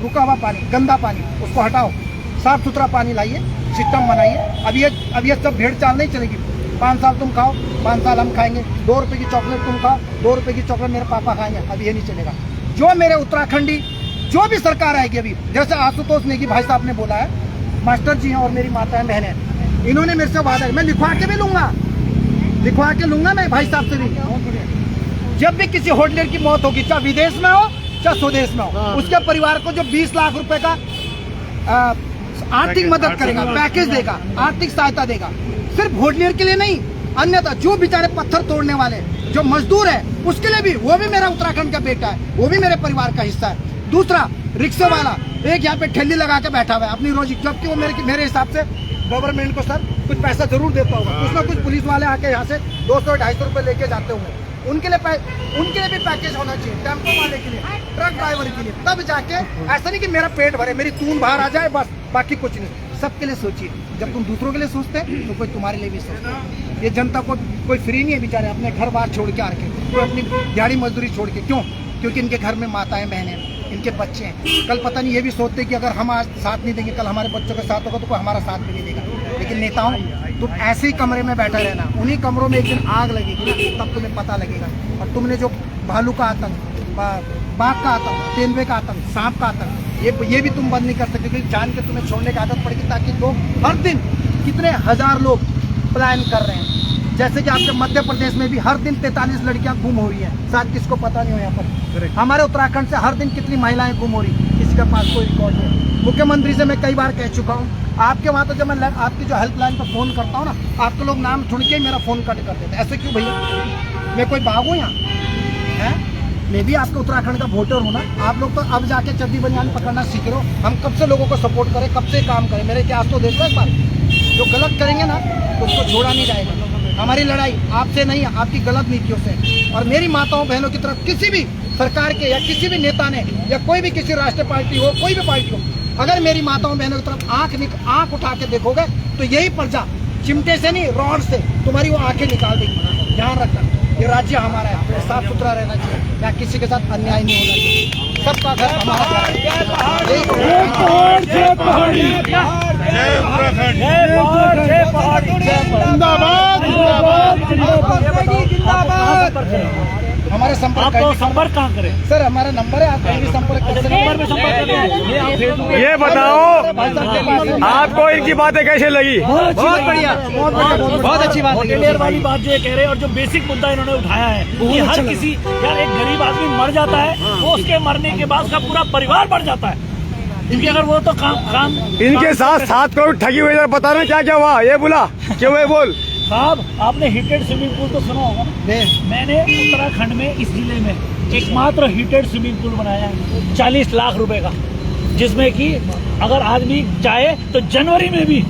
रुका हुआ पानी, गंदा पानी, उसको हटाओ, साफ सुथरा पानी लाइए, सिस्टम बनाइए। अब ये सब भेड़ चाल नहीं चलेगी। 5 साल तुम खाओ, 5 साल हम खाएंगे। 2 रुपए की चॉकलेट तुम खाओ, 2 रुपए की चॉकलेट मेरे पापा खाएंगे। अब ये नहीं चलेगा। जो मेरे उत्तराखंडी, जो भी सरकार आएगी अभी, जैसे आशुतोष नेगी भाई साहब ने बोला है, मास्टर जी हैं और मेरी माताएं बहनें, इन्होंने मेरे से वादा, मैं लिखवा के भी लूंगा मैं भाई साहब से भी। जब भी किसी होटलियर की मौत होगी, चाहे विदेश में हो चाहे स्वदेश में हो, उसके परिवार को जो 20 लाख रुपए का आर्थिक मदद करेगा, पैकेज देगा, आर्थिक सहायता देगा, सिर्फ होटलियर के लिए नहीं, अन्यथा जो बेचारे पत्थर तोड़ने वाले जो मजदूर है उसके लिए भी, वो भी मेरा उत्तराखंड का बेटा है, वो भी मेरे परिवार का हिस्सा है। दूसरा, रिक्शे वाला एक यहाँ पे ठेली लगा के बैठा हुआ है अपनी रोजी, जबकि वो मेरे हिसाब से गवर्नमेंट को सर कुछ पैसा जरूर देता होगा। कुछ ना कुछ पुलिस वाले आके यहाँ से 200-250 रुपए लेके जाते होंगे। उनके लिए भी पैकेज होना चाहिए, टेम्पो वाले के लिए, ट्रक ड्राइवर के लिए। तब जाके ऐसा नहीं कि मेरा पेट भरे, मेरी तून बाहर आ जाए बस, बाकी कुछ नहीं। सबके लिए सोचिए। जब तुम दूसरों के लिए सोचते हैं तो कोई तुम्हारे लिए भी सोचता है। ये जनता को कोई फ्री नहीं है बेचारे, अपने घर बार छोड़ के आके, कोई अपनी दिहाड़ी मजदूरी छोड़ के। क्यों? क्योंकि इनके घर में माताएं बहनें, इनके बच्चे हैं। कल पता नहीं ये भी सोचते हैं कि अगर हम आज साथ नहीं देंगे, कल हमारे बच्चों के साथ होगा तो कोई हमारा साथ भी नहीं देगा। लेकिन नेताओं, तुम ऐसे ही कमरे में बैठा रहना, उन्हीं कमरों में एक दिन आग लगेगी, तब तुम्हें पता लगेगा। और तुमने जो भालू का आतंक, बाघ का आतंक, तेंदुए का आतंक, सांप का आतंक, ये भी तुम बंद नहीं कर सकते, क्योंकि जान के तुम्हें छोड़ने की आदत पड़ेगी। ताकि लोग हर दिन कितने हजार लोग पलायन कर रहे हैं। जैसे कि आपके मध्य प्रदेश में भी हर दिन 43 लड़कियां गुम हो रही हैं, शायद किसको पता नहीं हो। यहाँ पर हमारे उत्तराखंड से हर दिन कितनी महिलाएं गुम हो रही, किसी के पास कोई रिकॉर्ड नहीं। मुख्यमंत्री से मैं कई बार कह चुका हूँ, आपके वहाँ तो जब मैं आपकी जो हेल्पलाइन पर फोन करता हूँ ना, आपके लोग नाम सुन के ही मेरा फोन कट कर देते हैं। ऐसे क्यों भैया? मैं कोई बाग हूँ यहाँ है? मैं भी आपके उत्तराखंड का वोटर हूँ ना। आप लोग तो अब जाके चड्डी बनियान पकड़ना सीख रहे हो। हम कब से लोगों को सपोर्ट करें, कब से काम करें? मेरे इतिहास तो देखो एक बार। जो गलत करेंगे ना तो उसको छोड़ा नहीं जाएगा। हमारी लड़ाई आपसे नहीं, आपकी गलत नीतियों से। और मेरी माताओं बहनों की तरफ किसी भी सरकार के या किसी भी नेता ने, या कोई भी किसी राष्ट्रीय पार्टी हो, कोई भी पार्टी हो, अगर मेरी माताओं बहनों की तरफ आंख उठा के देखोगे तो यही प्रजा चिमटे से नहीं, रॉड से तुम्हारी वो आंखें निकाल देगी। ध्यान रखना, ये राज्य हमारा है, साफ सुथरा रहना चाहिए, या किसी के साथ अन्याय नहीं होना चाहिए। सबका घर हमारा है। हमारे संपर्क कहाँ करें सर? हमारा नंबर है, आप कहीं भी संपर्क कर सकते हैं। ये बताओ आपको इनकी बातें कैसे लगी? बहुत बढ़िया, बहुत अच्छी बात है। होटलियर वाली बात जो ये कह रहे हैं, और जो बेसिक मुद्दा इन्होंने उठाया है कि हर किसी, यार एक गरीब आदमी मर जाता है, वो उसके मरने के बाद उसका पूरा परिवार मर जाता है। इनके अगर वो तो काम इनके साथ 7 करोड़ ठगी हुई, बताना क्या क्या हुआ? ये बोला क्यों? ये बोल साहब, आपने हीटेड स्विमिंग पूल तो सुना होगा। मैंने उत्तराखंड में इस जिले में एकमात्र हीटेड स्विमिंग पूल बनाया है 40 लाख रुपए का, जिसमें कि अगर आदमी चाहे तो जनवरी में भी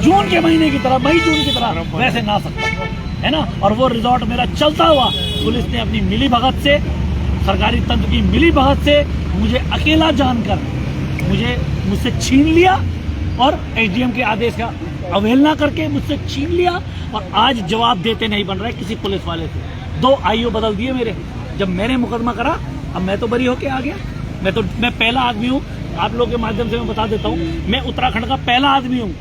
जून के महीने की तरह, मई जून की तरह वैसे नहा सकता है ना। और वो रिजॉर्ट मेरा चलता हुआ पुलिस ने अपनी मिली भगत से, सरकारी तंत्र की मिली भगत से मुझे अकेला जानकर मुझसे छीन लिया, और एसडीएम के आदेश का अवहेलना करके मुझसे छीन लिया। और आज जवाब देते नहीं बन रहे किसी पुलिस वाले से। 2 आईओ बदल दिए मेरे। जब मैंने मुकदमा करा, अब मैं तो बरी होके आ गया। मैं पहला आदमी हूँ, आप लोगों के माध्यम से मैं बता देता हूँ, मैं उत्तराखंड का पहला आदमी हूँ,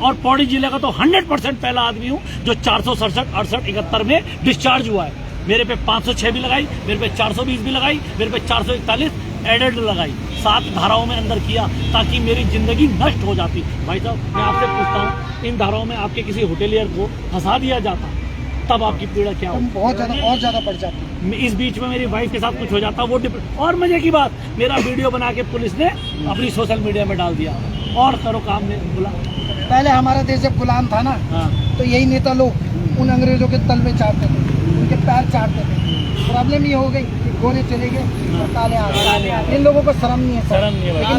और पौड़ी जिले का तो 100% पहला आदमी हूँ जो 467, 68, 71 में डिस्चार्ज हुआ है। मेरे पे 506 भी लगाई, मेरे पे 420 भी लगाई, मेरे पे 441 एडेड लगाई, 7 धाराओं में अंदर किया, ताकि मेरी जिंदगी नष्ट हो जाती। भाई साहब, मैं आपसे पूछता हूँ, इन धाराओं में आपके किसी होटेलियर को फंसा दिया जाता, तब आपकी पीड़ा क्या हो? बहुत ज्यादा बढ़ जाती। इस बीच में मेरी वाइफ के साथ कुछ हो जाता, वो और मजे की बात, मेरा वीडियो बना के पुलिस ने अपनी सोशल मीडिया में डाल दिया। और करो काम में बुला। पहले हमारा देश जब गुलाम था ना, तो यही नेता लोग उन अंग्रेजों के तल में चाटते थे, उनके पैर चाटते थे। प्रॉब्लम ये हो गई कि गोरे चले गए और काले आ गए। इन लोगों को शर्म नहीं है। लेकिन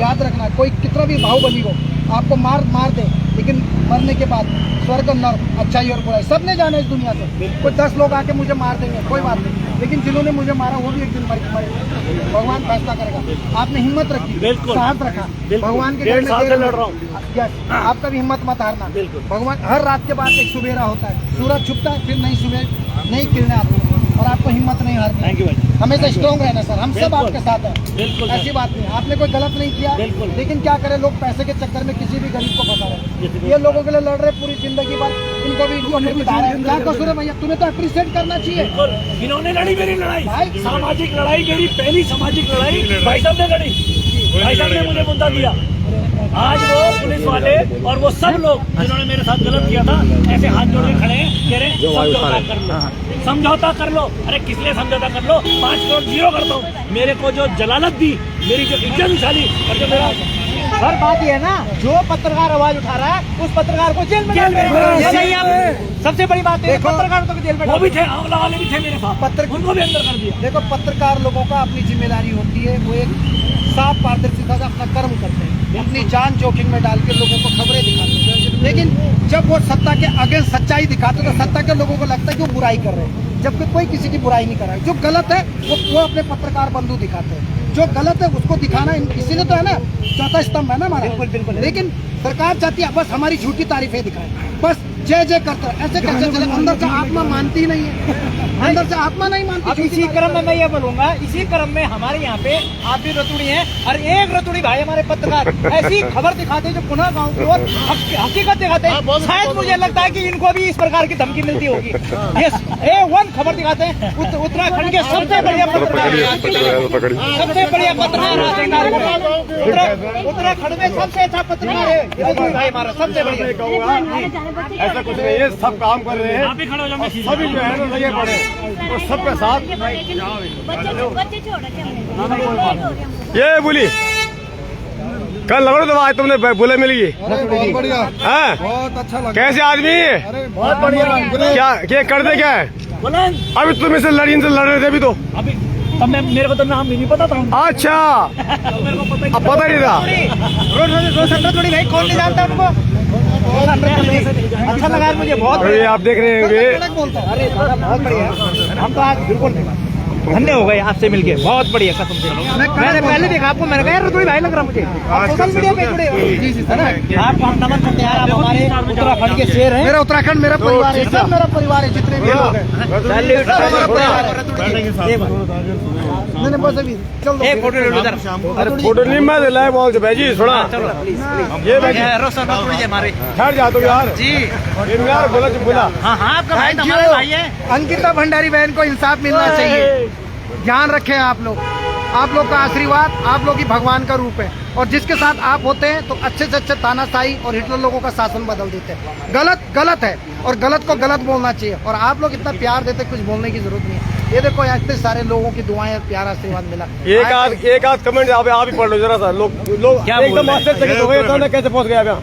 याद रखना, कोई कितना भी बाहुबली हो, आपको मार दे, लेकिन मरने के बाद स्वर्ग और नर्क, अच्छाई और बुराई सबने जाना इस दुनिया से। कोई 10 लोग आके मुझे मार देंगे, कोई बात नहीं, लेकिन जिन्होंने मुझे मारा वो भी एक दिन मरेंगे। भगवान फैसला करेगा। आपने हिम्मत रखी, साहस रखा, भगवान के घर में लड़ रहा हूँ। आपका भी हिम्मत मत हारना। भगवान, हर रात के बाद एक सुबेरा होता है, सूरज छुपता है, फिर नई किरणें आती हैं। और आपको हिम्मत नहीं हारनी। थैंक यू भाई। हमेशा स्ट्रॉन्ग रहना सर, हम सब बिल्कुल। आपके साथ हैं। बिल्कुल सर। ऐसी बात नहीं, आपने कोई गलत नहीं किया, बिल्कुल। लेकिन क्या करें, लोग पैसे के चक्कर में किसी भी गरीब को फंसा रहे हैं। ये लोगों के लिए लड़ रहे पूरी जिंदगी भर, इनको भी बिठा रहे हैं। क्या कसूर है भैया, तुम्हें तो अप्रिशिएट करना चाहिए। बिल्कुल, इन्होंने लड़ी मेरी लड़ाई, भाई। सामाजिक लड़ाई, मेरी पहली सामाजिक लड़ाई भाई साहब ने लड़ी। भाई साहब ने मुझे मुद्दा दिया। आज वो पुलिस वाले और वो सब लोग जिन्होंने मेरे साथ गलत किया था, ऐसे हाथ जोड़ के खड़े हैं, कह रहे हैं समझौता कर लो, समझौता कर लो। अरे किस लिए समझौता कर लो? 5 करोड़ जीरो कर दो। मेरे को जो जलालत दी, मेरी जो इज्जत उछाली, और जो मेरा सर बात ये है ना, जो पत्रकार आवाज उठा रहा है उस पत्रकार को जेल में जेल में डाल डाल दो। दो। ये नहीं आप सबसे बड़ी बात है, पत्रकार तो जेल में वो डाल भी दो। थे, आंवला वाले भी थे मेरे साथ, उनको भी अंदर कर दिया। देखो, पत्रकार लोगों का अपनी जिम्मेदारी होती है, वो एक साफ पारदर्शिता से अपना कर्म करते हैं, अपनी जान जोखिम में डाल के लोगों को खबरें दिखाते हैं। लेकिन जब वो सत्ता के अगेंस्ट सच्चाई दिखाते हैं तो सत्ता के लोगों को लगता है कि वो बुराई कर रहे हैं, जबकि कोई किसी की बुराई नहीं कर रहा है। जो गलत है वो अपने पत्रकार बंधु दिखाते हैं, जो गलत है उसको दिखाना इसीलिए तो है ना, चौथा स्तंभ है ना हमारा। बिल्कुल बिल्कुल। लेकिन सरकार चाहती है बस हमारी झूठी तारीफें दिखाए, बस जय जय करते हैं। ऐसे कैसे चले? अंदर से आत्मा मानती नहीं है, अंदर से आत्मा नहीं मानती। अब इसी क्रम में मैं ये बोलूंगा, इसी क्रम में हमारे यहाँ पे आप भी रतुड़ी हैं और एक रतुड़ी भाई हमारे पत्रकार ऐसी खबर दिखाते हैं जो पुनः गांव की ओर हकीकत दिखाते हैं। शायद मुझे लगता है कि इनको भी इस प्रकार की धमकी मिलती होगी। ये A1 खबर दिखाते हैं, उत्तराखंड के सबसे बढ़िया पत्रकार, सबसे बढ़िया पत्रकार उत्तराखंड में सबसे अच्छा पत्रकार है रतुड़ी भाई हमारा, सबसे बढ़िया। ऐसा कुछ नहीं है, सब काम कर रहे हैं, आप भी खड़े हो जाओ, सभी जो है ना लगे पड़े और सबके साथ। ये बोली कल लग रहा आज तुमने बुले मिल गई, बहुत बढ़िया, हाँ? बहुत अच्छा लगा। कैसे आदमी है? अरे बहुत बढ़िया। क्या कर दे क्या है? बुलंद। अभी तुम इसे लड़ रहे थे अभी तो। अभी तब मेरे को तो नाम भी नहीं पता था। अच्छा, मेरे को पता ही अब पता नहीं था। थोड़ी भाई कौन नहीं जानता उनको? अच्छा लगा मुझे बहुत। अरे आप देख रहे होंगे, अरे दादा बहुत बढ़िया, हम तो आज बिल्कुल धन्य हो गए आपसे मिलके, बहुत बढ़िया कसम से। मैंने पहले देखा आपको, मैंने कहा यार रतुड़ी भाई लग रहा मुझे। आप सोशल मीडिया पे जुड़े हो, है ना? आपको हम नमन करते हैं यार, आप हमारे उत्तराखंड के शेर हैं। मेरा उत्तराखंड मेरा परिवार है, सब मेरा परिवार है, जितने भी लोग हैं सब हमारा परिवार है। मैंने बस अभी चल दो। एक फोटो ले लो इधर। अरे फोटो नहीं मैं लाइव बोल भाई सुना ये रोशन रतुड़ी जी हमारे। ठहर जा तो यार जी यार, बोला हाँ हाँ, आपका भाई तो Thank हमारे you। भाई है। अंकिता भंडारी बहन को इंसाफ मिलना चाहिए। ध्यान रखें आप लोग का आशीर्वाद आप लोग ही भगवान का रूप है, और जिसके साथ आप होते हैं तो अच्छे से अच्छे तानाशाही और हिटलर लोगों का शासन बदल देते हैं। गलत गलत है और गलत को गलत बोलना चाहिए, और आप लोग इतना प्यार देते कुछ बोलने की जरूरत नहीं है। ये देखो इतने सारे लोगों की दुआएं, प्यार आशीर्वाद मिला। एक आध कमेंट आप ही पढ़ लो जरा सा, लोग एकदम आश्चर्यचकित हो गए सामने कैसे पहुंच गया यहाँ।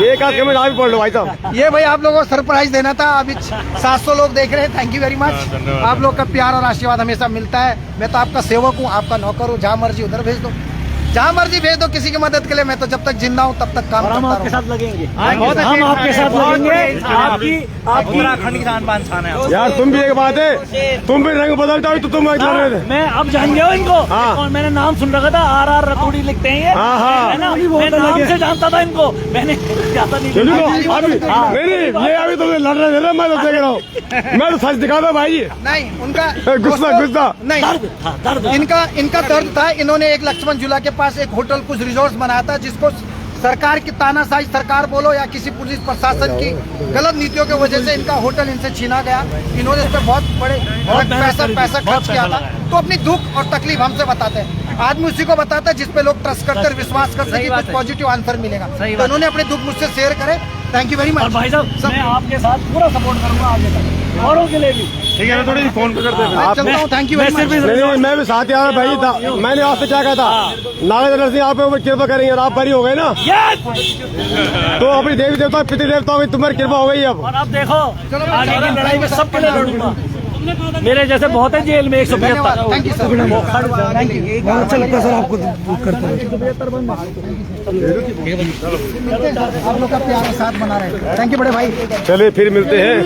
एक आध कमेंट आप ही पढ़ लो भाई साहब। ये भाई आप लोगों को सरप्राइज देना था, अभी 700 लोग देख रहे हैं, थैंक यू वेरी मच। आप लोग का प्यार और आशीर्वाद हमेशा मिलता है। मैं तो आपका सेवक हूँ, आपका नौकर हूँ, जहाँ मर्जी उधर भेज दो, जहाँ मर्जी भेज दो किसी की मदद के लिए। मैं तो जब तक जिंदा हूँ तब तक काम और हम करता आपके रहूंगा। साथ लगेंगे, बहुत हम आपके साथ लगेंगे। आपकी उत्तराखंड की शान बान शान है आप। यार तुम भी एक बात है, तुम भी रंग बदलता हो तो तुम लड़ रहे थे। मैं अब जान गया हूं इनको। हाँ। और मैंने नाम सुन रखा था, RR रतुड़ी लिखते हैं ये, हाँ, हाँ। है ना? मैं नाम से जानता था इनको, मैंने ज्यादा नहीं चलो देखा। अभी हाँ। नहीं ये अभी तुम लड़ रहे थे ना, मैं तो देख रहा हूँ, मैं तो सच दिखा था भाई। नहीं उनका गुस्सा नहीं, दर्द था, दर्द था। इनका दर्द था। इन्होंने एक लक्ष्मण झूला के पास एक होटल कुछ रिजॉर्ट बनाया था, जिसको सरकार की तानाशाही, सरकार बोलो या किसी पुलिस प्रशासन की गलत नीतियों की वजह से इनका होटल इनसे छीना गया। इन्होंने इस पर बहुत बड़े पैसा खर्च किया था, तो अपनी दुख और तकलीफ हमसे बताते हैं। आदमी उसी को बताता है जिस पे लोग ट्रस्ट करते, विश्वास करते हैं कि कुछ पॉजिटिव आंसर मिलेगा। तो उन्होंने अपने दुख मुझसे शेयर करे, थैंक यू वेरी और मच। भाई साहब मैं आपके साथ पूरा सपोर्ट करूंगा आगे तक, औरों के लिए भी। ठीक है, थोड़ी फोन पे करते मैं चलता हूँ, थैंक यू मैं वेरी सिर्फ मच। नहीं, मैं भी साथ आ रहा भाई। मैंने आपसे क्या कहा था, नागेंद्र सिंह आप पे कृपा करेंगे और आप बरी हो गए ना, तो अपनी देवी देवता पितृ देवताओं की तुम्हारी कृपा हो गई अब। और अब देखो आगे की लड़ाई में सबके लिए लड़ूंगा। मेरे जैसे बहुत है जेल में, 175। Thank you sir, thank you. बहुत अच्छा लगता है सर आपको करते हुए। आप लोग का प्यार और साथ बना रहे, थैंक यू बड़े भाई। चलिए फिर मिलते हैं।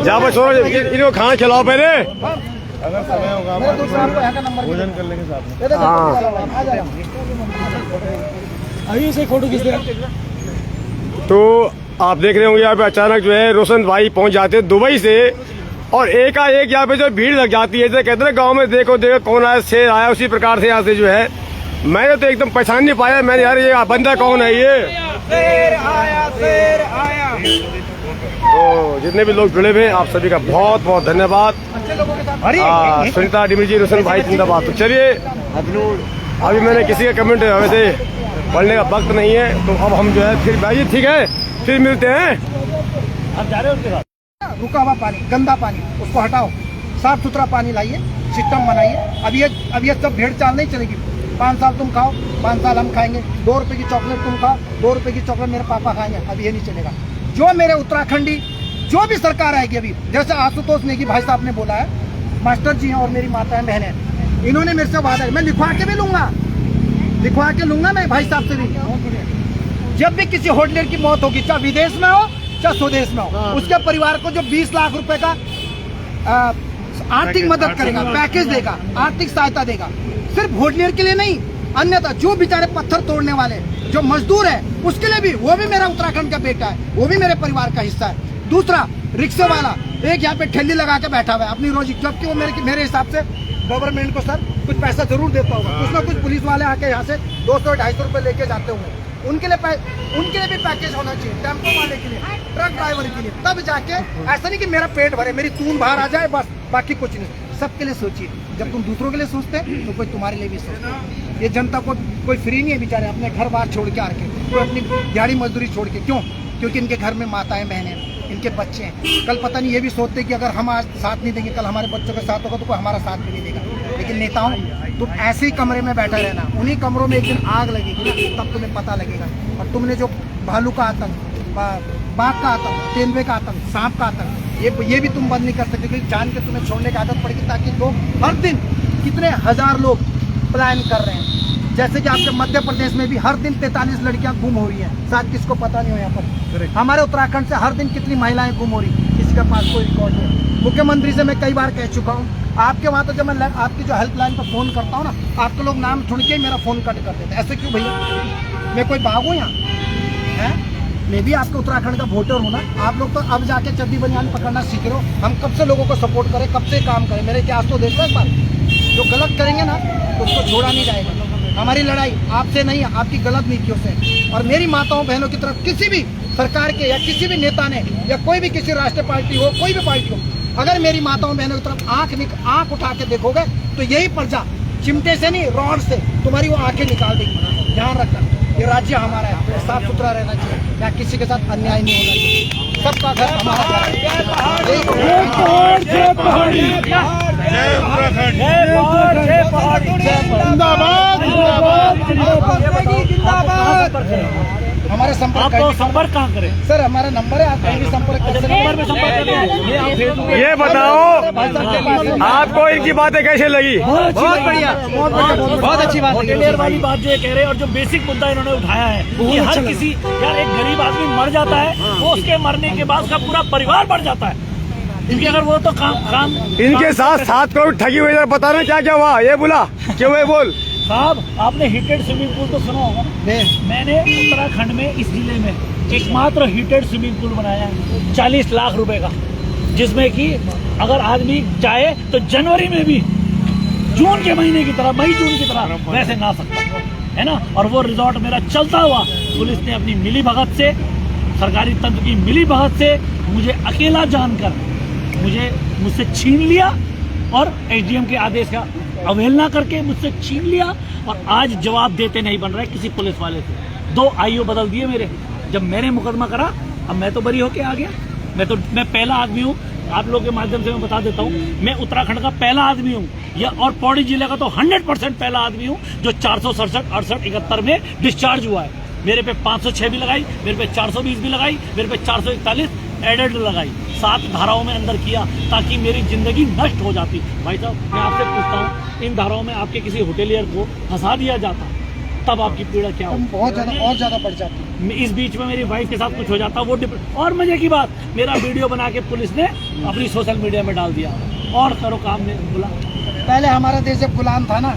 जहाँ पर छोड़ो इनको खाना खिलाओ पहले। मेरे दूसरा आपको यहाँ का नंबर भोजन कर लेंगे साथ में। हाँ। अभी से फोटो खींच दे। तो आप देख रहे होंगे यहाँ पे अचानक जो है रोशन भाई पहुंच जाते हैं दुबई से, और एकाएक यहाँ पे जो भीड़ लग जाती है, जैसे कहते हैं गांव में देखो देखो कौन आया, शेर आया, उसी प्रकार से यहाँ से जो है मैंने तो एकदम पहचान नहीं पाया। मैंने यार ये बंदा कौन है ये। शेर आया, शेर आया। तो जितने भी लोग जुड़े हुए हैं आप सभी का बहुत बहुत धन्यवाद। सुनीता डिमिजी रोशन भाई जिंदाबाद। तो चलिए अभी मैंने किसी का कमेंट वैसे पढ़ने का वक्त नहीं है, तो अब हम जो है फिर भाई ठीक है फिर मिलते हैं। आप जा रहे हो उनके साथ? रुका हुआ पानी, गंदा पानी, उसको हटाओ, साफ सुथरा पानी लाइए, सिस्टम बनाइए। अब ये सब भेड़ चाल नहीं चलेगी। 5 साल तुम खाओ, 5 साल हम खाएंगे। 2 रुपए की चॉकलेट तुम खाओ, 2 रुपए की चॉकलेट मेरे पापा खाएंगे। अब ये नहीं चलेगा। जो मेरे उत्तराखंडी जो भी सरकार आएगी अभी, जैसे आशुतोष नेगी भाई साहब ने बोला है, मास्टर जी हैं और मेरी माताएं बहनें, इन्होंने मेरे से वादा है, मैं लिखवा के भी लूंगा, लिखवा के लूंगा मैं भाई साहब से भी। जब भी किसी होटलर की मौत होगी, चाहे विदेश में हो चाहे स्वदेश में हो, उसके परिवार को जो 20 लाख रुपए का आर्थिक मदद करेगा, पैकेज देगा, आर्थिक सहायता देगा। सिर्फ होटलियर के लिए नहीं, अन्यथा जो बेचारे पत्थर तोड़ने वाले जो मजदूर है उसके लिए भी, वो भी मेरा उत्तराखंड का बेटा है, वो भी मेरे परिवार का हिस्सा है। दूसरा, रिक्शे वाला एक यहाँ पे ठेली लगा के बैठा हुआ है अपनी रोजी, जबकि वो मेरे हिसाब से गवर्नमेंट को सर कुछ पैसा जरूर देता होगा। कुछ ना कुछ पुलिस वाले आके यहाँ से 200-250 रुपए लेके जाते होंगे। उनके लिए भी पैकेज होना चाहिए, टेम्पो वाले के लिए, ट्रक ड्राइवर के लिए। तब जाके ऐसा नहीं कि मेरा पेट भरे, मेरी तून बाहर आ जाए बस, बाकी कुछ नहीं। सबके लिए सोचिए। जब तुम दूसरों के लिए सोचते हैं तो कोई तुम्हारे लिए भी सोचता है। ये जनता को कोई फ्री नहीं है बेचारे, अपने घर बार छोड़ के आके, कोई अपनी दिहाड़ी मजदूरी छोड़ के। क्यों? क्योंकि इनके घर में माताएं बहनें, इनके बच्चे हैं। कल पता नहीं ये भी सोचते कि अगर हम आज साथ नहीं देंगे, कल हमारे बच्चों के साथ होगा तो कोई हमारा साथ भी नहीं देगा। लेकिन नेताओं, तुम ऐसे ही कमरे में बैठा रहना, उन्हीं कमरों में एक दिन आग लगेगी ना, तब तुम्हें पता लगेगा। और तुमने जो भालू का आतंक, बाघ का आतंक, तेंदुए का आतंक, सांप का आतंक, ये भी तुम बंद नहीं कर सकते, क्योंकि जान के तुम्हें छोड़ने की आदत पड़ेगी। ताकि लोग हर दिन कितने हजार लोग पलायन कर रहे हैं। जैसे कि आपके मध्य प्रदेश में भी हर दिन 43 लड़कियां गुम हो रही हैं, शायद किसको पता नहीं हो। यहाँ पर हमारे उत्तराखंड से हर दिन कितनी महिलाएं गुम हो रही, किसी के पास कोई रिकॉर्ड नहीं। मुख्यमंत्री से मैं कई बार कह चुका हूँ, आपके वहाँ तो जब मैं आपकी जो हेल्पलाइन पर फोन करता हूँ ना, आपके लोग नाम सुन के मेरा फोन कट कर देते हैं। ऐसे क्यों भैया? मैं कोई बाग हूँ यहाँ है? मैं भी आपके उत्तराखंड का वोटर हूँ ना। आप लोग तो अब जाके चड्डी बनियान पकड़ना सीख रहे हो। हम कब से लोगों को सपोर्ट करें, कब से काम करें? मेरे इतिहास तो देखो एक बार। जो गलत करेंगे ना तो उसको छोड़ा नहीं जाएगा। हमारी लड़ाई आपसे नहीं है, आपकी गलत नीतियों से। और मेरी माताओं बहनों की तरफ किसी भी सरकार के या किसी भी नेता ने, या कोई भी किसी राष्ट्रीय पार्टी हो, कोई भी पार्टी हो, अगर मेरी माताओं बहनों की तरफ आंख उठा के देखोगे तो यही प्रजा चिमटे से नहीं, रॉड से तुम्हारी वो आंखें निकाल देगी। ध्यान रखना, ये राज्य हमारा है, साफ सुथरा रहना चाहिए, या किसी के साथ अन्याय नहीं होना चाहिए। सबका घर हमारा हमारे संपर्क कहाँ करें सर? हमारा नंबर है, आप कहीं भी संपर्क कर सकते हैं। नंबर में संपर्क करें। ये बताओ आपको इनकी बातें कैसे लगी? बहुत बढ़िया, बहुत अच्छी बात है। क्लियर वाली बात जो ये कह रहे हैं, और जो बेसिक मुद्दा इन्होंने उठाया है कि हर किसी, यार एक गरीब आदमी मर जाता है, वो उसके मरने के बाद उसका पूरा परिवार मर जाता है। इनके अगर वो तो काम इनके साथ 7 करोड़ ठगी हुई, बता रहे क्या क्या हुआ? ये बोला क्यों? ये बोल साहब, आपने हीटेड स्विमिंग पूल तो सुना होगा ना? मैंने उत्तराखंड में इस जिले में एकमात्र हीटेड स्विमिंग पूल बनाया है 40 लाख रुपए का, जिसमें कि अगर आदमी चाहे तो जनवरी में भी जून के महीने की तरह, मई जून की तरह वैसे नहा सकता है ना। और वो रिजॉर्ट मेरा चलता हुआ, पुलिस ने अपनी मिली भगत से, सरकारी तंत्र की मिली भगत से मुझे अकेला जानकर मुझसे छीन लिया, और एसडीएम के आदेश का अवहेलना करके मुझसे छीन लिया। और आज जवाब देते नहीं बन रहा है किसी पुलिस वाले से। 2 आईओ बदल दिए मेरे। जब मैंने मुकदमा करा, अब मैं तो बरी होके आ गया। मैं पहला आदमी हूँ, आप लोगों के माध्यम से मैं बता देता हूँ, मैं उत्तराखंड का पहला आदमी हूँ, या और पौड़ी जिले का तो 100% पहला आदमी हूँ जो 467, 68, 71 में डिस्चार्ज हुआ है। मेरे पे 506 भी लगाई, मेरे पे 420 भी लगाई, मेरे पे 441 एडेड लगाई, 7 धाराओं में अंदर किया, ताकि मेरी जिंदगी नष्ट हो जाती। भाई साहब, मैं आपसे पूछता हूँ, इन धाराओं में आपके किसी होटेलियर को फंसा दिया जाता, तब आपकी पीड़ा क्या हो? बहुत ज्यादा और ज्यादा बढ़ जाती। इस बीच में मेरी वाइफ के साथ कुछ हो जाता, वो और मजे की बात, मेरा वीडियो बना के पुलिस ने अपनी सोशल मीडिया में डाल दिया, और करो काम में बोला। पहले हमारा देश जब गुलाम था ना,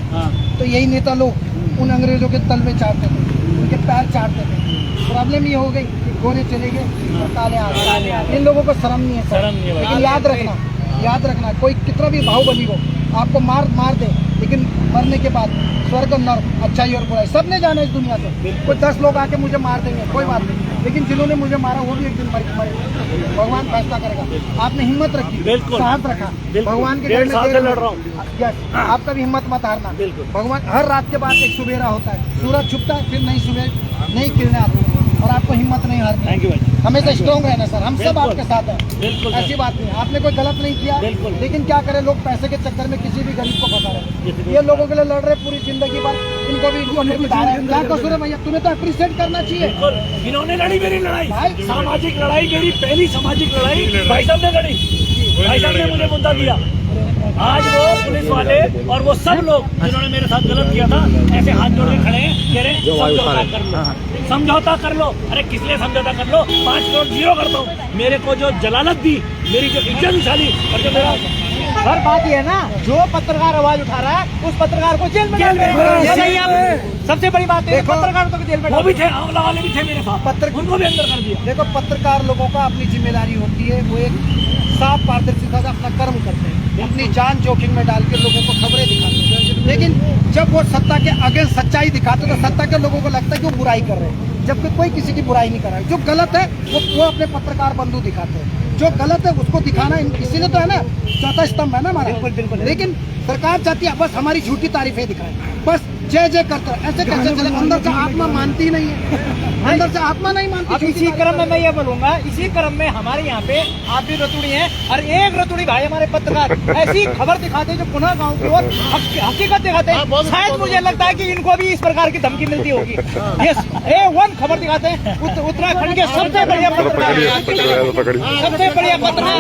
तो यही नेता लोग उन अंग्रेजों के तल में चाटते थे, उनके पैर चाटते थे। प्रॉब्लम ये हो गई कि गोरे चले गए और काले आ गए। इन लोगों को शर्म नहीं है सर। लेकिन याद रखना, याद रखना, कोई कितना भी बाहुबली हो, आपको मार दे, लेकिन मरने के बाद स्वर्ग और नर्क, अच्छाई और बुराई सबने जाना इस दुनिया से। कोई 10 लोग आके मुझे मार देंगे, कोई बात नहीं, लेकिन जिन्होंने मुझे मारा वो भी एक दिन मरे। भगवान फैसला करेगा। आपने हिम्मत रखी, साहस रखा, भगवान के डेढ़ साल से लड़ रहा हूँ। आपका भी हिम्मत मत हारना। भगवान हर रात के बाद एक सुबेरा होता है, सूरज छुपता है, फिर नई सुबह नई किरणें आती है, और आपको हिम्मत नहीं हारनी। थैंक यू भाई, हमेशा स्ट्रॉन्ग रहना सर, हम सब बिल्कुल। आपके साथ हैं। बिल्कुल ऐसी बात नहीं, आपने कोई गलत नहीं किया, बिल्कुल। लेकिन क्या करें, लोग पैसे के चक्कर में किसी भी गरीब को फंसा रहे। ये लोगों के लिए लड़ रहे पूरी जिंदगी भर, इनको भी क्या कसूर है भैया? तुम्हें तो अप्रिशिएट करना चाहिए। बिल्कुल। इन्होंने लड़ी मेरी लड़ाई, भाई। सामाजिक लड़ाई, मेरी पहली सामाजिक लड़ाई भाई साहब ने लड़ी। भाई साहब ने मुझे मुद्दा दिया। आज वो पुलिस वाले और वो सब लोग जिन्होंने मेरे साथ गलत किया था, ऐसे हाथ जोड़ के खड़े हैं, कह रहे हैं समझौता कर लो, समझौता कर लो। अरे किस लिए समझौता कर लो? 5 करोड़ जीरो करता हूँ। मेरे को जो जलालत दी, मेरी जो इज्जत उछाली, और जो मेरा हर बात ये है ना, जो पत्रकार आवाज उठा रहा है उस पत्रकार को जेल में डाल दो। ये नहीं आप सबसे बड़ी बात है, पत्रकार तो जेल में वो भी थे, आंवला वाले भी थे मेरे साथ, उनको भी अंदर कर दिया। देखो, पत्रकार लोगों का अपनी जिम्मेदारी होती है, वो एक साफ पारदर्शिता से अपना कर्म करते हैं, अपनी जान जोखिम में डाल के लोगों को खबरें दिखाते हैं। लेकिन जब वो सत्ता के अगेंस्ट सच्चाई दिखाते हैं तो सत्ता के लोगों को लगता है कि वो बुराई कर रहे हैं, जबकि कोई किसी की बुराई नहीं कर रहा है। जो गलत है वो अपने पत्रकार बंधु दिखाते हैं, जो गलत है उसको दिखाना इसीलिए तो है ना, चौथा स्तंभ है ना हमारा। बिल्कुल। लेकिन सरकार चाहती है बस हमारी झूठी तारीफें दिखाएं, बस जय जय करते हैं। ऐसे कैसे चले? अंदर से आत्मा मानती ही नहीं है, अंदर से आत्मा नहीं मानती। अब इसी क्रम में मैं ये बोलूंगा, इसी क्रम में हमारे यहाँ पे आप भी रतुड़ी हैं, और एक रतुड़ी भाई हमारे पत्रकार ऐसी खबर दिखाते हैं जो पुनः गाँव की ओर हकीकत दिखाते हैं। शायद मुझे लगता है कि इनको भी इस प्रकार की धमकी मिलती होगी। ये वन खबर दिखाते हैं, उत्तराखंड के सबसे बढ़िया पत्रकार, सबसे बढ़िया पत्रकार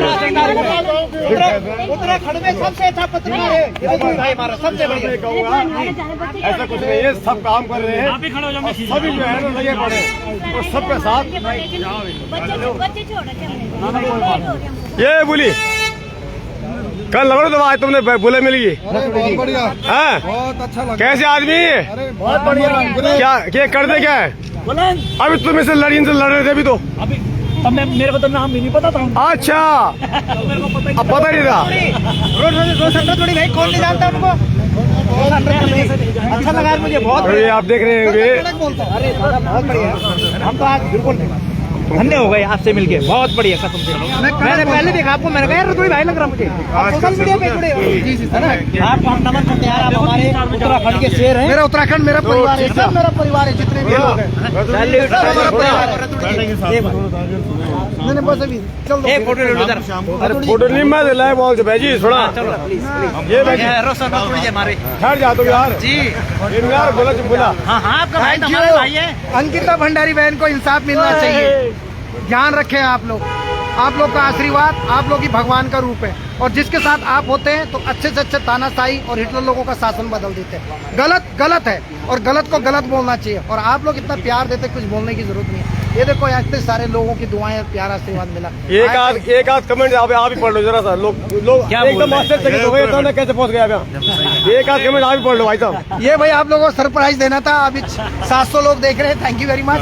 उत्तराखंड में सबसे अच्छा पत्रकार है रतुड़ी भाई हमारा, सबसे बढ़िया। ऐसा कुछ नहीं है, सब काम कर रहे हैं, आप ही खड़े हो जाओ, सभी जो है ना लगे पड़े और सबके साथ। ये बोली कल लगो तो आज तुमने बोले मिल गई। बहुत बढ़िया, हाँ? बहुत अच्छा लगा। कैसे आदमी है? अरे बहुत बढ़िया। क्या करते क्या है? बोला अभी तुम इससे लड़ रहे थे अभी तो। अभी तब मेरे को तो नाम भी नहीं पता था। अच्छा, मेरे को पता अब पता नहीं था। रोशन रतुड़ी भाई कौन नहीं जानता उनको? अच्छा लगा मुझे बहुत। अरे आप देख रहे होंगे, अरे दादा बहुत बढ़िया, हम तो आज बिल्कुल धन्य हो गए आपसे मिलके, बहुत बढ़िया कसम से। मैंने पहले देखा आपको, मैंने कहा रतुड़ी भाई लग रहा मुझे, आप सोशल मीडिया पे जुड़े हो। जी है ना, आपको हम नमन करते हैं यार, आप हमारे उत्तराखंड के शेर हैं। मेरा उत्तराखंड मेरा परिवार है, सब मेरा परिवार है, जितने भी लोग हैं। बस अभी चल एक फोटो ले लो जरा। अरे फोटो नहीं मैं लाए बोल जो भाई थोड़ा ये भाई रोशन रतुड़ी हमारे ठहर जा तो यार जी। यार बोला जो बोला। हाँ हाँ, आपका भाई हमारे भाई है। अंकिता भंडारी बहन को इंसाफ मिलना चाहिए। ध्यान रखें आप लोग का आशीर्वाद आप लोग ही भगवान का रूप है, और जिसके साथ आप होते हैं तो अच्छे से अच्छे तानाशाही और हिटलर लोगों का शासन बदल देते हैं। गलत है और गलत को गलत बोलना चाहिए, और आप लोग इतना प्यार देते कुछ बोलने की जरूरत नहीं है। ये देखो इतने सारे लोगों की दुआएं प्यार आशीर्वाद मिला। एक आध कमेंट आप ही पढ़ लो जरा सा। लोग एकदम आश्चर्यचकित हो गए तो कैसे पहुंच गया यहाँ। एक आध कमेंट आप ही पढ़ लो भाई साहब। ये भाई आप लोगों को सरप्राइज देना था। अभी 700 लोग देख रहे हैं, थैंक यू वेरी मच।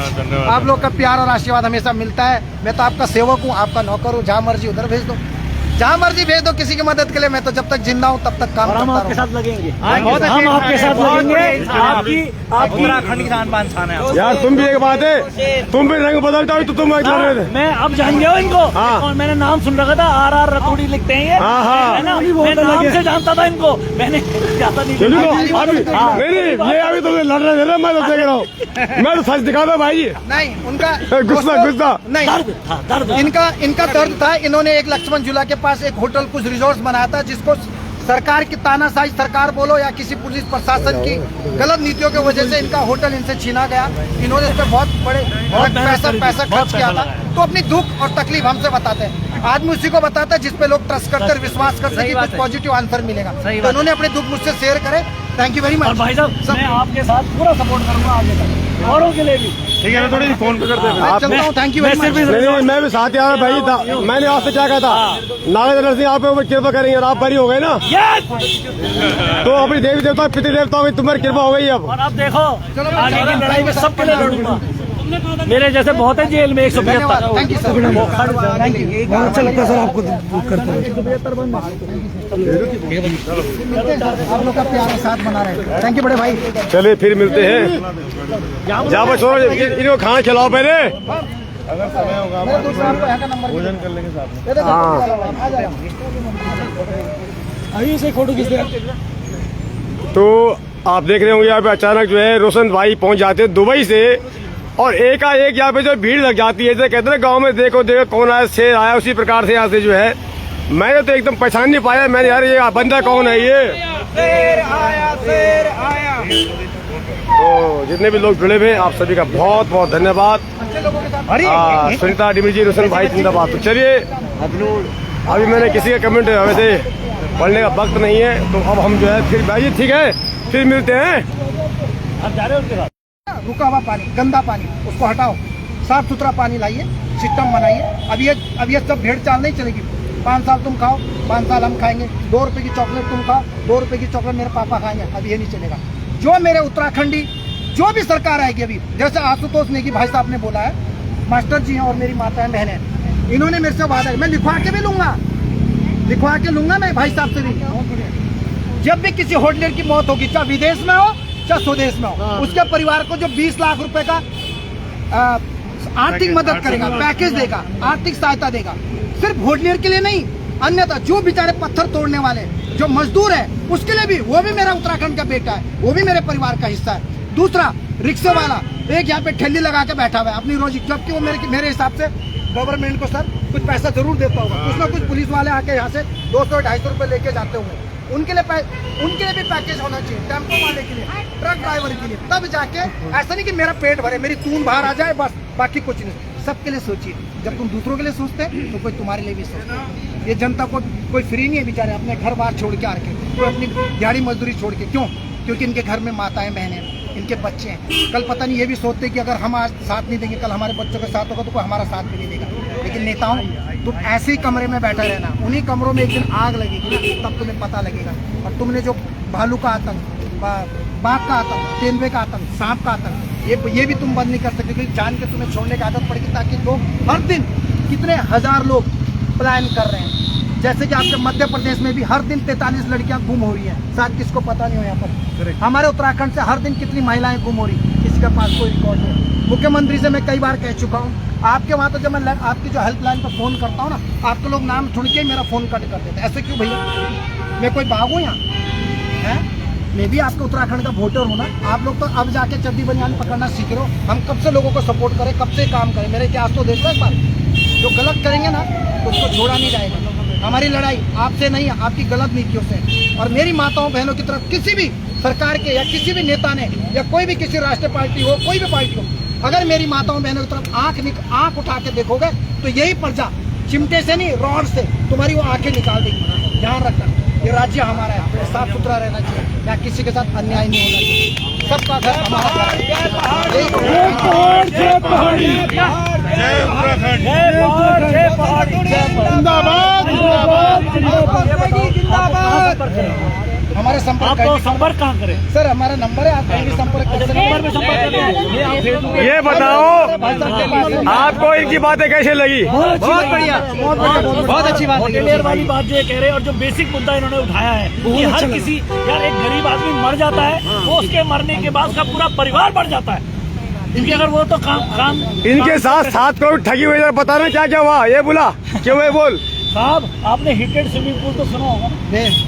आप लोग का प्यार और आशीर्वाद हमेशा मिलता है। मैं तो आपका सेवक हूँ, आपका नौकर हूँ, जहाँ मर्जी उधर भेज दो, जहाँ मर्जी भेज दो किसी की मदद के लिए। मैं तो जब तक जिंदा हूँ तब तक काम हम करता आपके साथ रहूँगा। लगेंगे, बहुत अच्छे हम आपके साथ बहुत लगेंगे। बढ़िया आपकी उत्तराखंड की शान बान शान है। यार तुम भी एक बात है, तुम भी रंग बदलता हो तो तुम लड़ रहे थे। मैं अब जान गया हूँ इनको। हाँ। और मैंने नाम सुन रखा था, RR रतुड़ी लिखते हैं ये, हाँ, हाँ। है ना? मैं नाम से जानता था इनको, मैंने ज्यादा नहीं चलो देखा। अभी नहीं ये अभी तुम लड़ रहे थे ना, मैं तो देख रहा हूँ। मैं तो सच दिखा था भाई जी। नहीं उनका गुस्सा नहीं, दर्द था, दर्द। इनका दर्द था। इन्होंने एक लक्ष्मण झूला के पास एक होटल कुछ रिजॉर्ट बनाया था, जिसको सरकार की तानाशाही सरकार बोलो या किसी पुलिस प्रशासन की गलत नीतियों की वजह से इनका होटल इनसे छीना गया। इन्होंने इस पर बहुत पैसा खर्च किया था। तो अपनी दुख और तकलीफ हमसे बताते हैं। आदमी उसी को बताता है जिस पे लोग ट्रस्ट करते हैं, विश्वास करते हैं कि कुछ पॉजिटिव आंसर मिलेगा। तो उन्होंने अपने दुख मुझसे शेयर करे। थैंक यू वेरी और मच। भाई साहब मैं आपके साथ पूरा सपोर्ट करूंगा आगे तक, औरों के लिए भी। ठीक है ना, थोड़ी फोन पे करते हैं। मैं चलता हूँ, थैंक यू वेरी मच। नहीं मैं भी साथ यार भाई था। मैंने आपसे क्या कहा था, नागेंद्र सिंह आप ऊपर कृपा करेंगे और आप बरी हो गए ना, तो अपनी देवी देवता पितृ देवताओं की तुम्हारी कृपा हो गई अब। और अब देखो आगे की लड़ाई में सबके लिए लड़ूंगा। मेरे जैसे बहुत है जेल में 175। Thank you sir, thank you. बहुत अच्छा लगता है सर आपको करते हुए। आप लोग का प्यार और साथ बना रहे। थैंक यू बड़े भाई। चलिए फिर मिलते हैं। जा बस छोड़ो, इनको खाना खिलाओ पहले। मेरा दूसरा आपको यहाँ का नंबर भोजन कर लेंगे साथ में। हाँ। आ जाएगा। आइए से फोटो खींच दे। तो आप देख रहे होंगे यहाँ पे अचानक जो है रोशन भाई पहुंच जाते हैं दुबई से, और एकाएक यहाँ पे जो भीड़ लग जाती है। जैसे कहते हैं गांव में देखो देखो कौन आया, शेर आया, उसी प्रकार से यहाँ से जो है मैंने तो एकदम पहचान नहीं पाया। मैंने यार ये बंदा कौन है ये। शेर आया, शेर आया। तो जितने भी लोग जुड़े हुए हैं आप सभी का बहुत बहुत धन्यवाद। सुनीता डिमिजी जी, रोशन भाई जिंदाबाद। तो चलिए अभी मैंने किसी का कमेंट वैसे पढ़ने का वक्त नहीं है, तो अब हम जो है फिर भाई ठीक है फिर मिलते हैं। आप जा रहे हो उसके बाद? रुका हुआ पानी, गंदा पानी, उसको हटाओ, साफ सुथरा पानी लाइए, सिस्टम बनाइए। अब ये सब भेड़ चाल नहीं चलेगी। 5 साल तुम खाओ, 5 साल हम खाएंगे। 2 रुपए की चॉकलेट तुम खाओ, 2 रुपए की चॉकलेट मेरे पापा खाएंगे। अब ये नहीं चलेगा। जो मेरे उत्तराखंडी जो भी सरकार आएगी, अभी जैसे आशुतोष नेगी भाई साहब ने बोला है, मास्टर जी हैं और मेरी माताएं बहनें, इन्होंने मेरे से वादा, मैं लिखवा के भी लूंगा, लिखवा के लूंगा मैं भाई साहब से भी। जब भी किसी होटलियर की मौत होगी, चाहे विदेश में हो चाहे स्वदेश में हो, उसके परिवार को जो 20 लाख रुपए का आर्थिक मदद करेगा, पैकेज देगा, आर्थिक सहायता देगा। सिर्फ होटलियर के लिए नहीं, अन्यथा जो बेचारे पत्थर तोड़ने वाले जो मजदूर है उसके लिए भी, वो भी मेरा उत्तराखंड का बेटा है, वो भी मेरे परिवार का हिस्सा है। दूसरा, रिक्शे वाला एक यहाँ पे ठेली लगा के बैठा हुआ है अपनी रोजी, जबकि वो मेरे हिसाब से गवर्नमेंट को सर कुछ पैसा जरूर देता होगा। कुछ ना कुछ पुलिस वाले आके यहाँ से 200-250 रुपए लेके जाते होंगे। उनके लिए भी पैकेज होना चाहिए, टेम्पो वाले के लिए, ट्रक ड्राइवर के लिए। तब जाके ऐसा नहीं कि मेरा पेट भरे, मेरी तून बाहर आ जाए बस, बाकी कुछ नहीं। सबके लिए सोचिए। जब तुम दूसरों के लिए सोचते हैं तो कोई तुम्हारे लिए भी सोचता है। ये जनता को कोई फ्री नहीं है बेचारे, अपने घर बार छोड़ के आके, कोई अपनी दिहाड़ी मजदूरी छोड़ के। क्यों? क्योंकि इनके घर में माताएं बहनें, इनके बच्चे हैं। कल पता नहीं ये भी सोचते हैं कि अगर हम आज साथ नहीं देंगे, कल हमारे बच्चों के साथ होगा तो कोई हमारा साथ भी नहीं देगा। लेकिन नेताओं, तुम ऐसे ही कमरे में बैठा रहना, उन्हीं कमरों में एक दिन आग लगेगी ना, तब तुम्हें पता लगेगा। और तुमने जो भालू का आतंक, बाघ का आतंक, तेंदुए का आतंक, सांप का आतंक, ये भी तुम बंद नहीं कर सकते, क्योंकि जान के तुम्हें छोड़ने की आदत पड़ेगी। ताकि लोग हर दिन कितने हजार लोग पलायन कर रहे हैं। जैसे कि आपके मध्य प्रदेश में भी हर दिन 43 लड़कियां गुम हो रही हैं, शायद किसको पता नहीं हो। यहाँ पर हमारे उत्तराखंड से हर दिन कितनी महिलाएं गुम हो रही, किसी के पास कोई रिकॉर्ड नहीं। मुख्यमंत्री से मैं कई बार कह चुका हूँ, आपके वहाँ तो जब मैं आपकी जो हेल्पलाइन पर फोन करता हूँ ना, आपके लोग नाम सुन के मेरा फोन कट कर देते हैं। ऐसे क्यों भैया? मैं कोई बाग हूँ यहाँ है? मैं भी आपके उत्तराखंड का वोटर हूँ ना। आप लोग तो अब जाके चड्डी बनियान पकड़ना सीख रहे हो। हम कब से लोगों को सपोर्ट करें, कब से काम करें? मेरे इतिहास तो देखो एक बार। जो गलत करेंगे ना तो उसको छोड़ा नहीं जाएगा। हमारी लड़ाई आपसे नहीं, आपकी गलत नीतियों से। और मेरी माताओं बहनों की तरफ किसी भी सरकार के या किसी भी नेता ने, या कोई भी किसी राष्ट्रीय पार्टी हो, कोई भी पार्टी हो, अगर मेरी माताओं बहनों की तरफ आंख उठा के देखोगे तो यही प्रजा चिमटे से नहीं, रॉड से तुम्हारी वो आंखें निकाल देगी। ध्यान रखना, ये राज्य हमारा है, साफ सुथरा रहना चाहिए, या किसी के साथ अन्याय नहीं होना चाहिए। सबका घर हमारा घर है। हमारे संपर्क, आप संपर्क कहाँ करें? सर हमारा नंबर है, आप कहीं भी संपर्क कर सकते हैं। नंबर में संपर्क करना है। ये बताओ आपको इनकी बातें कैसे लगी? बहुत बढ़िया, बहुत अच्छी बात है। क्लियर वाली बात जो ये कह रहे हैं, और जो बेसिक मुद्दा इन्होंने उठाया है कि हर किसी, यार एक गरीब आदमी मर जाता है, वो उसके मरने के बाद उसका पूरा परिवार मर जाता है। इनके अगर वो तो काम इनके साथ 7 करोड़ ठगी हुई, बताना क्या क्या हुआ? ये बोला क्यों है बोल साहब, आपने हीटेड स्विमिंग पूल तो सुना होगा ना?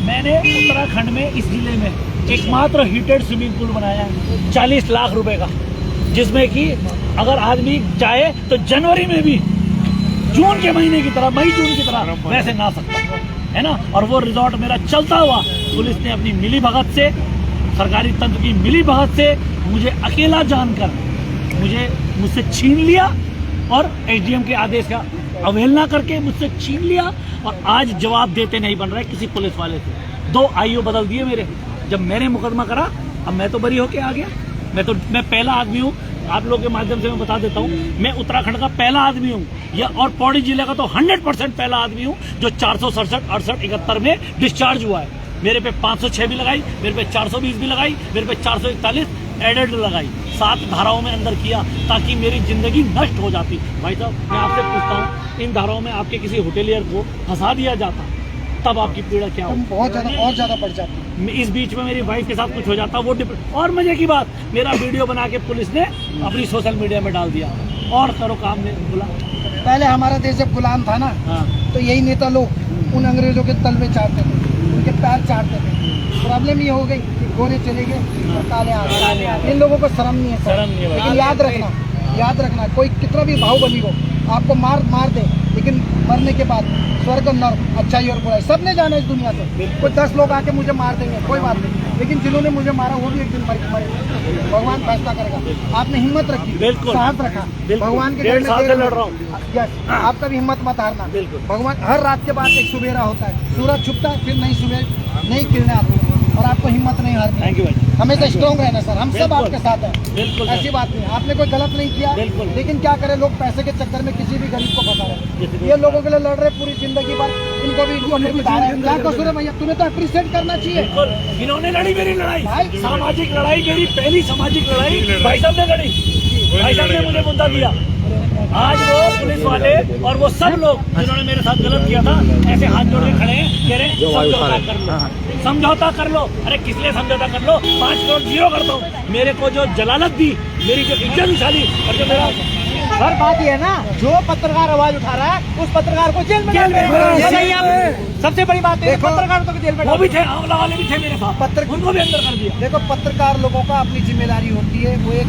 मैंने उत्तराखंड में इस जिले में एकमात्र हीटेड स्विमिंग पूल बनाया है 40 लाख रुपए का, जिसमें कि अगर आदमी चाहे तो जनवरी में भी जून के महीने की तरह, मई जून की तरह वैसे नहा सकता है ना। और वो रिजॉर्ट मेरा चलता हुआ पुलिस ने अपनी मिली भगत से, सरकारी तंत्र की मिली भगत से मुझे अकेला जानकर मुझसे छीन लिया, और एसडीएम के आदेश का अवहेलना करके मुझसे छीन लिया। और आज जवाब देते नहीं बन रहे किसी पुलिस वाले से। 2 आईओ बदल दिए मेरे। जब मैंने मुकदमा करा, अब मैं तो बरी होके आ गया। मैं पहला आदमी हूँ, आप लोगों के माध्यम से मैं बता देता हूँ, मैं उत्तराखंड का पहला आदमी हूँ, या और पौड़ी जिले का तो 100% पहला आदमी हूँ जो 467, 68, 71 में डिस्चार्ज हुआ है। मेरे पे 506 भी लगाई, मेरे पे 420 भी लगाई, मेरे पे 441 एडेड लगाई। 7 धाराओं में अंदर किया ताकि मेरी जिंदगी नष्ट हो जाती। भाई साहब मैं आपसे पूछता हूँ, इन धाराओं में आपके किसी होटेलियर को फंसा दिया जाता तब आपकी पीड़ा क्या हो? बहुत ज्यादा और ज्यादा बढ़ जाती। इस बीच में मेरी वाइफ के साथ कुछ हो जाता वो और मजे की बात, मेरा वीडियो बना के पुलिस ने अपनी सोशल मीडिया में डाल दिया और करो काम ने बोला। पहले हमारा देश जब गुलाम था ना, हाँ। तो यही नेता लोग उन अंग्रेजों के तल में चाटते थे, उनके पैर चाटते थे। प्रॉब्लम ये हो गई कि गोरे चले गए और काले आ गए। इन लोगों को शर्म नहीं है सर। लेकिन याद रखना कोई कितना भी बाहुबली हो, आपको मार दे, लेकिन मरने के बाद स्वर्ग और नर्क, अच्छाई और बुराई सबने जाना इस दुनिया से। कोई 10 लोग आके मुझे मार देंगे, कोई बात नहीं, लेकिन जिन्होंने मुझे मारा वो भी एक दिन मरेंगे। भगवान फैसला करेगा। आपने हिम्मत रखी, साहस रखा, भगवान के घर में लड़ रहा हूँ। यस, आपका भी हिम्मत मत हारना। भगवान हर रात के बाद एक सुबेरा होता है, सूरज छुपता है, फिर नई किरणें आती हैं और आपको हिम्मत नहीं हारनी। थैंक यू भाई। हमेशा स्ट्रॉन्ग रहना सर, हम सब आपके साथ हैं। ऐसी बात नहीं, आपने कोई गलत नहीं किया, लेकिन क्या करें लोग पैसे के चक्कर में किसी भी गरीब को फंसा रहे हैं। ये लोगों के लिए लड़ रहे पूरी जिंदगी भर, इनको भी क्या कसूर है भैया? तुम्हें तो अप्रिशिएट करना चाहिए। इन्होंने लड़ी मेरी लड़ाई, सामाजिक लड़ाई, मेरी पहली सामाजिक लड़ाई भाई साहब ने लड़ी। भाई साहब ने मुझे मुद्दा दिया। आज वो पुलिस वाले और वो सब लोग जिन्होंने मेरे साथ गलत किया था ऐसे हाथ जोड़ के खड़े हैं, कह रहे हैं समझौता कर लो, समझौता कर लो। अरे किस लिए समझौता कर लो? 5 करोड़ जीरो करता हूँ। मेरे को जो जलालत दी, मेरी जो इज्जत उछाली और जो मेरा सर बात ये है ना, जो पत्रकार आवाज उठा रहा है उस पत्रकार को जेल में डाल दिया। सबसे बड़ी बात है पत्रकार तो जेल में वो भी थे, आंवला वाले भी थे मेरे साथ, उनको भी अंदर कर दिया। देखो पत्रकार लोगों का अपनी जिम्मेदारी होती है, वो एक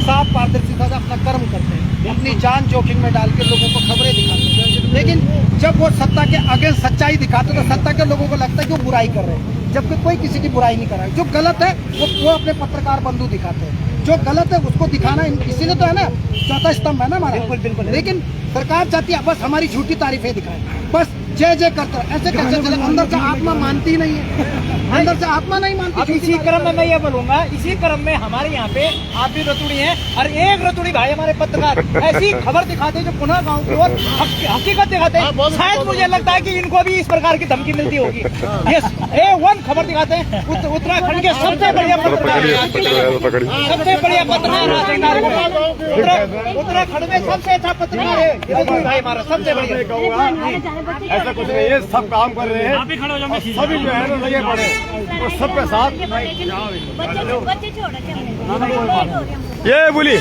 साफ पारदर्शिता से अपना कर्म करते हैं, अपनी जान जोखिम में डाल के लोगों को खबरें दिखाते हैं। लेकिन जब वो सत्ता के अगेंस्ट सच्चाई दिखाते हैं तो सत्ता के लोगों को लगता है कि वो बुराई कर रहे हैं, जबकि कोई किसी की बुराई नहीं कर रहा है। जो गलत है वो अपने पत्रकार बंधु दिखाते हैं, जो गलत है उसको दिखाना इसीलिए तो है ना, चौथा स्तंभ है ना हमारा। बिल्कुल। लेकिन सरकार चाहती है बस हमारी झूठी तारीफें दिखाएं, बस जय जय करते हैं। ऐसे कैसे चले? अंदर से आत्मा मानती नहीं है, अंदर से आत्मा नहीं मानती। अब इसी क्रम में मैं ये बोलूंगा, इसी क्रम में हमारे यहाँ पे आप भी रतुड़ी हैं और एक रतुड़ी भाई हमारे पत्रकार ऐसी खबर दिखाते हैं जो पुनः गाँव की ओर हकीकत दिखाते हैं। शायद मुझे लगता है कि इनको भी इस प्रकार की धमकी मिलती होगी। यस, A1 खबर दिखाते हैं। उत्तराखंड के सबसे बढ़िया पत्रकार, सबसे बढ़िया पत्रकार उत्तराखंड में सबसे अच्छा पत्रकार है रतुड़ी भाई हमारा, सबसे बढ़िया। ऐसा कुछ नहीं है, सब काम कर रहे हैं, आप ही खड़े हो जाओ, सभी जो है ना लगे पड़े और सबके साथ। ये बोली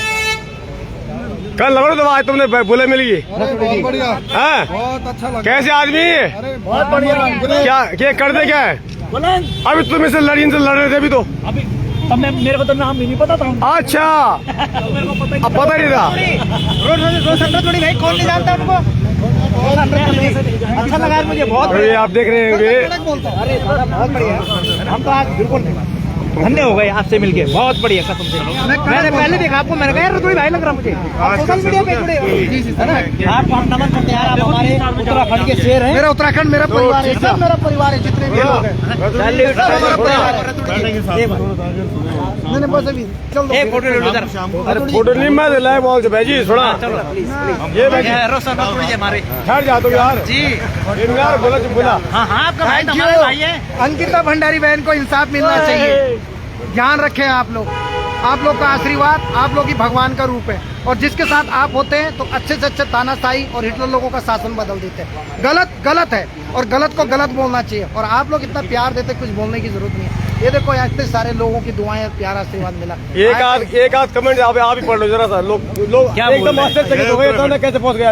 कल लगा तो आज तुमने बोले मिल गई। बहुत बढ़िया, हाँ? बहुत अच्छा लगा। कैसे आदमी है? बहुत बढ़िया। क्या कर दे? क्या है बुलंद? अभी तुम इसे लड़ीन से लड़ रहे थे अभी तो। अभी तब मेरे को तो नाम भी नहीं पता था। अच्छा, मेरे को पता अब पता नहीं था। रतुड़ी भाई कौन नहीं जानता उनको? अच्छा लगा मुझे बहुत। ये आप देख रहे होंगे, अरे बहुत बढ़िया, हम तो आज बिल्कुल धन्य हो गए आपसे मिलके, बहुत बढ़िया कसम से। मैंने पहले देखा आपको, मैंने कहा रतुड़ी भाई लग रहा मुझे। सोशल मीडिया पे जुड़े है ना आपको, हम नमन करते हैं यार, आप हमारे उत्तराखंड के शेर हैं। मेरा उत्तराखंड मेरा परिवार है, सब मेरा परिवार है, जितने भी लोग हैं। बस अभी चल दो फोटो ले लो इधर। अरे फोटो नहीं मैं दिलाए बोल भाई थोड़ा ये रोशन रतुड़ी हमारे ठहर जा तो यार जी यार, बोला जो बोला। हाँ हाँ, आपका भाई तो हमारे भाई है। अंकिता भंडारी बहन को इंसाफ मिलना चाहिए। ध्यान रखें आप लोग का आशीर्वाद आप लोग ही भगवान का रूप है, और जिसके साथ आप होते हैं तो अच्छे से अच्छे तानाशाही और हिटलर लोगों का शासन बदल देते हैं। गलत है और गलत को गलत बोलना चाहिए, और आप लोग इतना प्यार देते, कुछ बोलने की जरूरत नहीं है। ये देखो इतने सारे लोगों की दुआएं, प्यारा आशीर्वाद मिला। एक आध कमेंट आप ही पढ़ लो जरा सा, लोग एकदम आश्चर्यचकित हो गए तो कैसे पहुंच गया।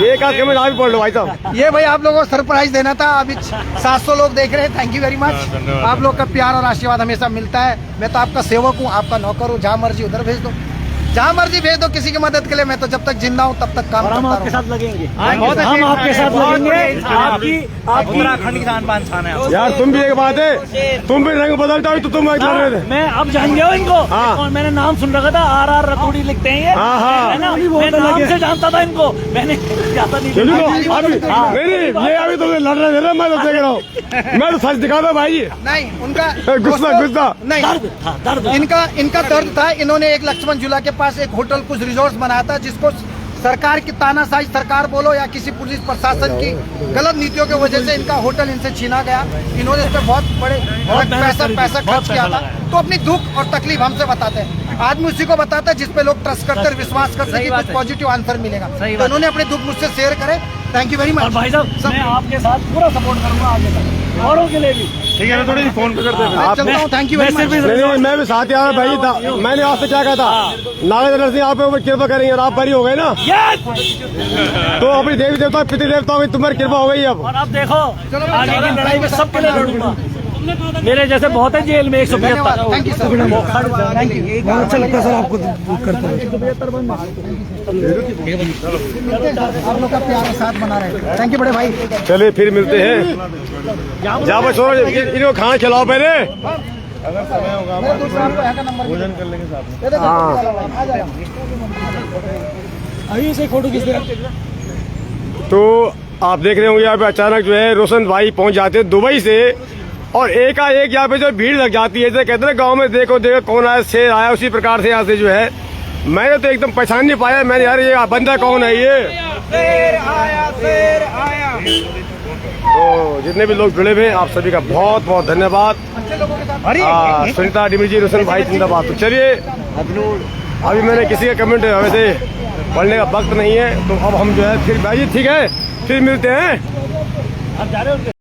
एक आध कमेंट आप ही पढ़ लो भाई साहब। ये भाई आप लोगों को सरप्राइज देना था। अभी 700 लोग देख रहे हैं, थैंक यू वेरी मच। आप लोग का प्यार और आशीर्वाद हमेशा मिलता है। मैं तो आपका सेवक हूँ, आपका नौकर हूँ, जहाँ मर्जी उधर भेज दो, जहाँ मर्जी भेज दो किसी की मदद के लिए। मैं तो जब तक जिंदा हूँ तब तक काम करता हम रहूंगा। आपके साथ लगेंगे, हम आपके साथ लगेंगे। आपकी उत्तराखंड की शान बान शान है यार तुम भी एक बात है, तुम भी रंग बदलता हो तो तुम लड़ रहे थे। मैं अब जान गया इनको। हाँ। और मैंने नाम सुन रखा था, RR रतुड़ी लिखते हैं ये। हाँ, हाँ। है ना, मैं नाम से जानता था इनको, मैंने ज्यादा नहीं चलो देखा। अभी नहीं, ये अभी तुम लड़ रहे थे ना, मैं तो देख रहा हूँ, मैं तो सच दिखा था भाई। नहीं, उनका गुस्सा नहीं, दर्द था, दर्द। इनका दर्द था। इन्होंने एक लक्ष्मण झूला के पास एक होटल कुछ रिजॉर्ट बनाया था, जिसको सरकार की तानाशाही सरकार बोलो या किसी पुलिस प्रशासन की गलत नीतियों की वजह से इनका होटल इनसे छीना गया। इन्होंने इस पे बहुत बड़े पैसा खर्च किया था। तो अपनी दुख और तकलीफ हमसे बताते हैं। आदमी उसी को बताता है जिस पे लोग ट्रस्ट करते हैं, विश्वास करते हैं कि कुछ पॉजिटिव आंसर मिलेगा। तो उन्होंने अपने दुख मुझसे शेयर करे। Thank you very much. और भाई साहब मैं आपके साथ पूरा सपोर्ट करूंगा आगे तक, औरों के लिए भी। ठीक है, मैं थोड़ी सी फोन पे करते हैं। मैं चलता हूँ। Thank you very much. नहीं, मैं भी साथ ही आ रहा भाई। मैंने आपसे क्या कहा था, नागेंद्र सिंह आप पे ऊपर कृपा करेंगे और आप बरी हो गए ना, तो अपनी देवी देवता पितृ देवताओं की तुम्हारी कृपा हो गई अब। और अब देखो आगे की लड़ाई में सबके लिए लड़ूंगा। मेरे जैसे बहुत है जेल में 175। Thank you sir. Thank you. बहुत अच्छा लगता है सर आपको करते हैं। आप लोग का प्यार साथ बना रहे। थैंक यू बड़े भाई। चलिए फिर मिलते हैं। जा बस छोड़ो, इनको खाना खिलाओ पहले। अगर समय होगा मेरा दूसरा आपको यहाँ का नंबर भोजन कर लेंगे साथ में। दे दो। हाँ। आ जाओ। अभी से फोटो खींच देना। तो आप देख रहे होंगे यहाँ पे अचानक जो है रोशन भाई पहुंच जाते हैं दुबई से, और एकाएक यहाँ पे जो भीड़ लग जाती है। जैसे कहते हैं गाँव में देखो देखो कौन आया, शेर आया, उसी प्रकार से यहाँ से जो है मैंने तो एकदम पहचान नहीं पाया। मैंने यार ये बंदा कौन है ये। शेर आया, शेर आया। तो जितने भी लोग जुड़े हुए हैं आप सभी का बहुत बहुत धन्यवाद। सुनीता डिमिजी रोशन भाई जिंदाबाद। तो चलिए, अभी मैंने किसी का कमेंट वैसे पढ़ने का वक्त नहीं है, तो अब हम जो है फिर भाई ठीक है, फिर मिलते हैं। आप जा रहे हो?